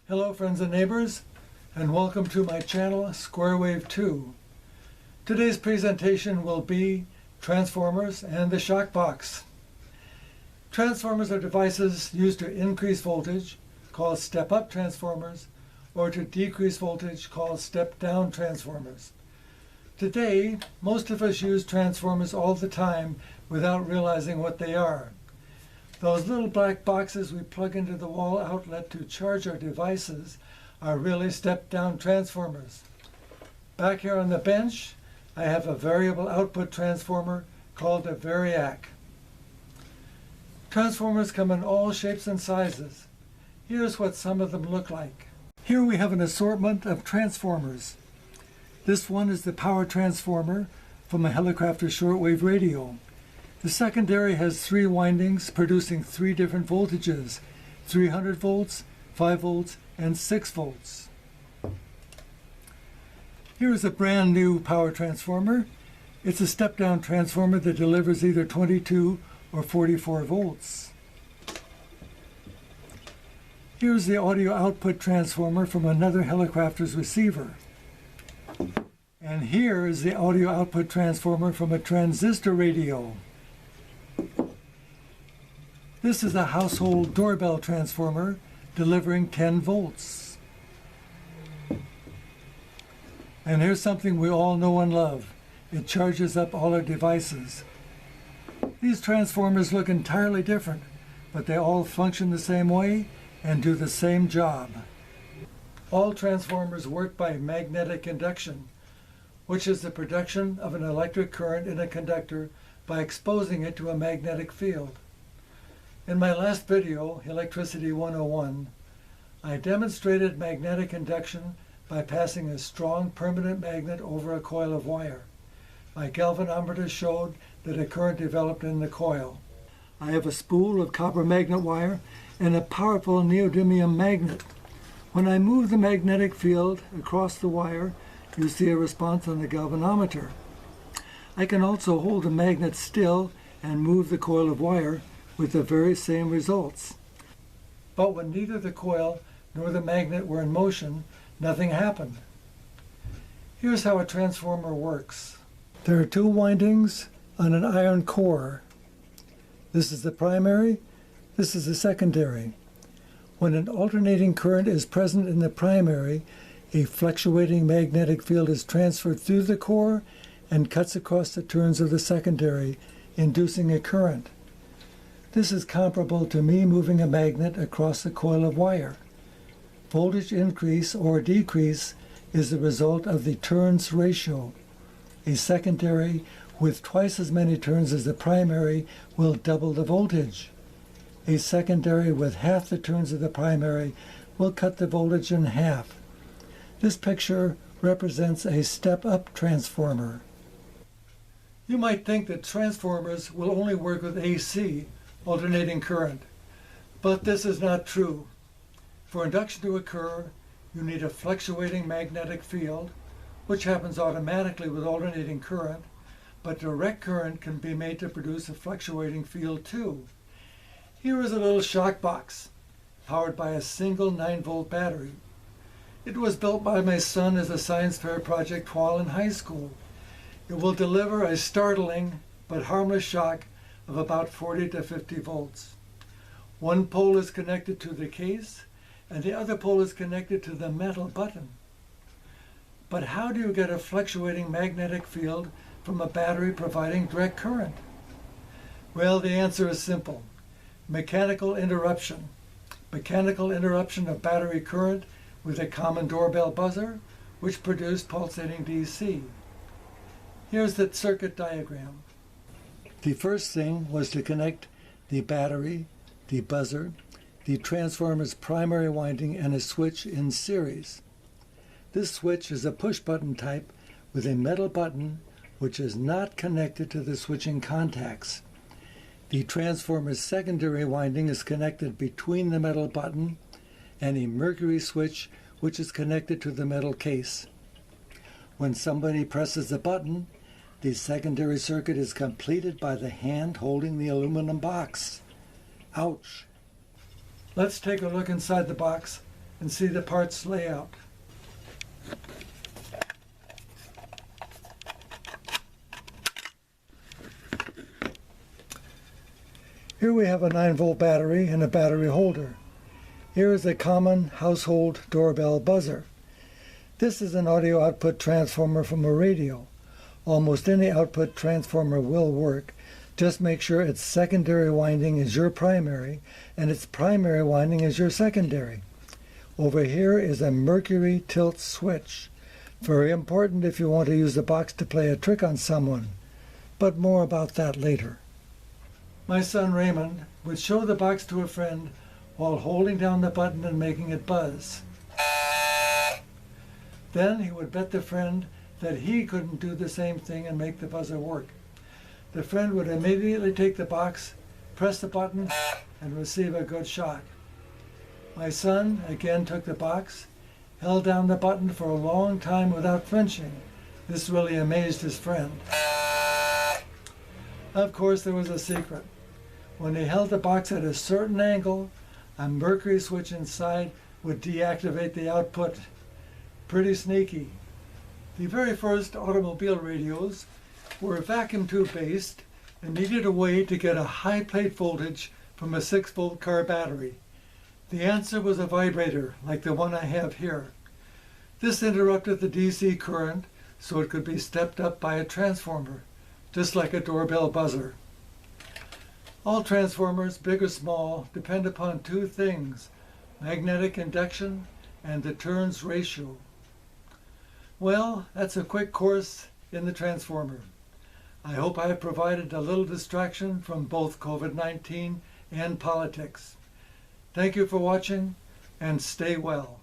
Hello friends and neighbors, and welcome to my channel SquareWave 2. Today's presentation will be transformers and the shock box. Transformers are devices used to increase voltage, called step-up transformers, or to decrease voltage, called step-down transformers. Today, most of us use transformers all the time without realizing what they are. Those little black boxes we plug into the wall outlet to charge our devices are really step-down transformers. Back here on the bench, I have a variable output transformer called a variac. Transformers come in all shapes and sizes. Here's what some of them look like. Here we have an assortment of transformers. This one is the power transformer from a Helicrafter shortwave radio. The secondary has 3 windings producing 3 different voltages, 300 volts, 5 volts, and 6 volts. Here is a brand new power transformer. It's a step-down transformer that delivers either 22 or 44 volts. Here's the audio output transformer from another Helicrafter's receiver. And here is the audio output transformer from a transistor radio. This is a household doorbell transformer delivering 10 volts. And here's something we all know and love. It charges up all our devices. These transformers look entirely different, but they all function the same way and do the same job. All transformers work by magnetic induction, which is the production of an electric current in a conductor by exposing it to a magnetic field. In my last video, Electricity 101, I demonstrated magnetic induction by passing a strong permanent magnet over a coil of wire. My galvanometer showed that a current developed in the coil. I have a spool of copper magnet wire and a powerful neodymium magnet. When I move the magnetic field across the wire, you see a response on the galvanometer. I can also hold the magnet still and move the coil of wire with the very same results. But when neither the coil nor the magnet were in motion, nothing happened. Here's how a transformer works. There are 2 windings on an iron core. This is the primary, this is the secondary. When an alternating current is present in the primary, a fluctuating magnetic field is transferred through the core and cuts across the turns of the secondary, inducing a current. This is comparable to me moving a magnet across a coil of wire. Voltage increase or decrease is the result of the turns ratio. A secondary with twice as many turns as the primary will double the voltage. A secondary with half the turns of the primary will cut the voltage in half. This picture represents a step-up transformer. You might think that transformers will only work with AC, alternating current, but this is not true. For induction to occur, you need a fluctuating magnetic field, which happens automatically with alternating current, but direct current can be made to produce a fluctuating field too. Here is a little shock box, powered by a single 9-volt battery. It was built by my son as a science fair project while in high school. It will deliver a startling but harmless shock of about 40 to 50 volts. One pole is connected to the case, and the other pole is connected to the metal button. But how do you get a fluctuating magnetic field from a battery providing direct current? Well, the answer is simple. Mechanical interruption. Mechanical interruption of battery current with a common doorbell buzzer, which produced pulsating DC. Here's the circuit diagram. The first thing was to connect the battery, the buzzer, the transformer's primary winding, and a switch in series. This switch is a push-button type with a metal button which is not connected to the switching contacts. The transformer's secondary winding is connected between the metal button and a mercury switch which is connected to the metal case. When somebody presses the button, the secondary circuit is completed by the hand holding the aluminum box. Ouch! Let's take a look inside the box and see the parts layout. Here we have a 9-volt battery and a battery holder. Here is a common household doorbell buzzer. This is an audio output transformer from a radio. Almost any output transformer will work. Just make sure its secondary winding is your primary and its primary winding is your secondary. Over here is a mercury tilt switch. Very important if you want to use the box to play a trick on someone. But more about that later. My son Raymond would show the box to a friend while holding down the button and making it buzz. Then he would bet the friend that he couldn't do the same thing and make the buzzer work. The friend would immediately take the box, press the button, and receive a good shock. My son again took the box, held down the button for a long time without flinching. This really amazed his friend. Of course, there was a secret. When he held the box at a certain angle, a mercury switch inside would deactivate the output. Pretty sneaky. The very first automobile radios were vacuum tube based and needed a way to get a high plate voltage from a 6-volt car battery. The answer was a vibrator like the one I have here. This interrupted the DC current so it could be stepped up by a transformer, just like a doorbell buzzer. All transformers, big or small, depend upon two things: magnetic induction and the turns ratio. Well, that's a quick course in the transformer. I hope I have provided a little distraction from both COVID-19 and politics. Thank you for watching, and stay well.